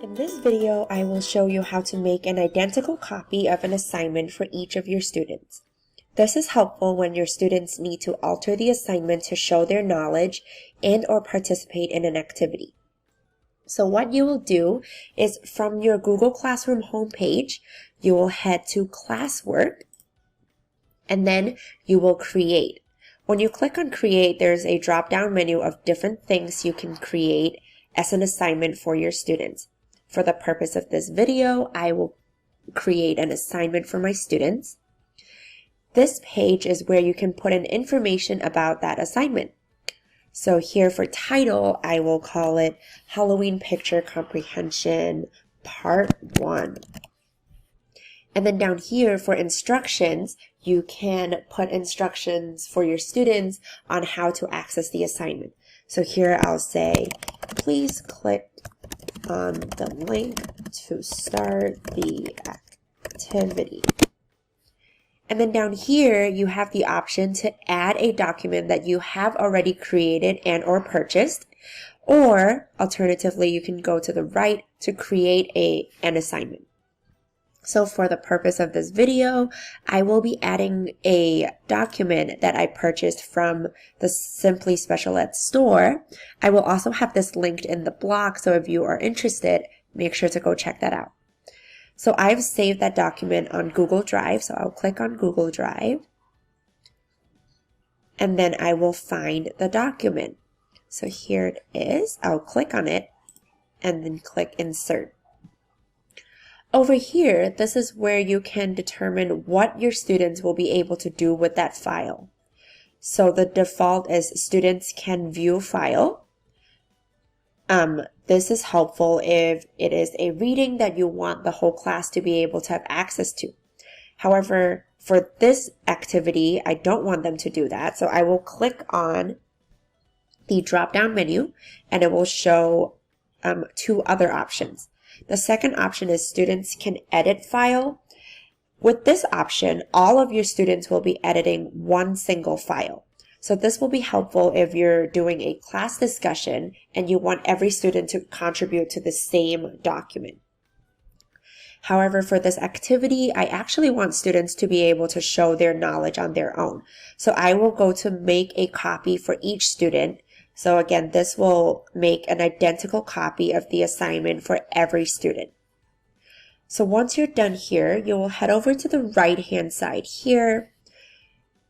In this video, I will show you how to make an identical copy of an assignment for each of your students. This is helpful when your students need to alter the assignment to show their knowledge and or participate in an activity. So what you will do is from your Google Classroom homepage, you will head to Classwork, and then you will create. When you click on create, there's a drop-down menu of different things you can create as an assignment for your students. For the purpose of this video, I will create an assignment for my students. This page is where you can put in information about that assignment. So here for title, I will call it Halloween Picture Comprehension Part 1. And then down here for instructions, you can put instructions for your students on how to access the assignment. So here I'll say, please click on the link to start the activity. And then down here, you have the option to add a document that you have already created and or purchased, or alternatively, you can go to the right to create an assignment. So for the purpose of this video, I will be adding a document that I purchased from the Simply Special Ed store. I will also have this linked in the blog, so if you are interested, make sure to go check that out. So I've saved that document on Google Drive, so I'll click on Google Drive, and then I will find the document. So here it is. I'll click on it, and then click Insert. Over here, this is where you can determine what your students will be able to do with that file. So the default is students can view file. This is helpful if it is a reading that you want the whole class to be able to have access to. However, for this activity, I don't want them to do that. So I will click on the drop-down menu and it will show two other options. The second option is students can edit file. With this option, all of your students will be editing one single file. So this will be helpful if you're doing a class discussion and you want every student to contribute to the same document. However, for this activity, I actually want students to be able to show their knowledge on their own. So I will go to make a copy for each student. So again, this will make an identical copy of the assignment for every student. So once you're done here, you will head over to the right-hand side here.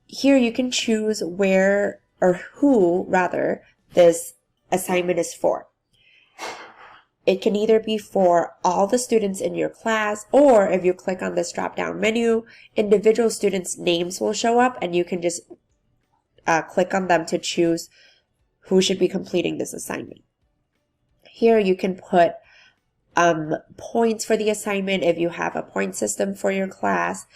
Here you can choose where or who, rather, this assignment is for. It can either be for all the students in your class, or if you click on this drop-down menu, individual students' names will show up and you can just click on them to choose who should be completing this assignment. Here you can put points for the assignment if you have a point system for your class.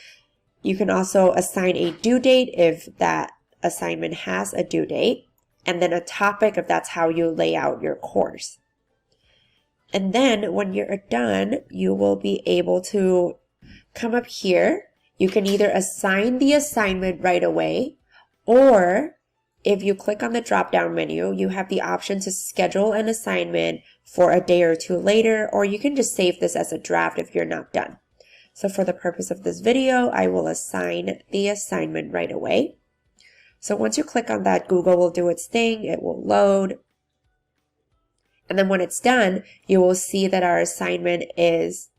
You can also assign a due date if that assignment has a due date, and then a topic if that's how you lay out your course. And then when you're done, you will be able to come up here. You can either assign the assignment right away, or if you click on the drop-down menu, you have the option to schedule an assignment for a day or two later, or you can just save this as a draft if you're not done. So for the purpose of this video, I will assign the assignment right away. So once you click on that, Google will do its thing. It will load. And then when it's done, you will see that our assignment is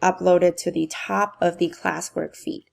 uploaded to the top of the classwork feed.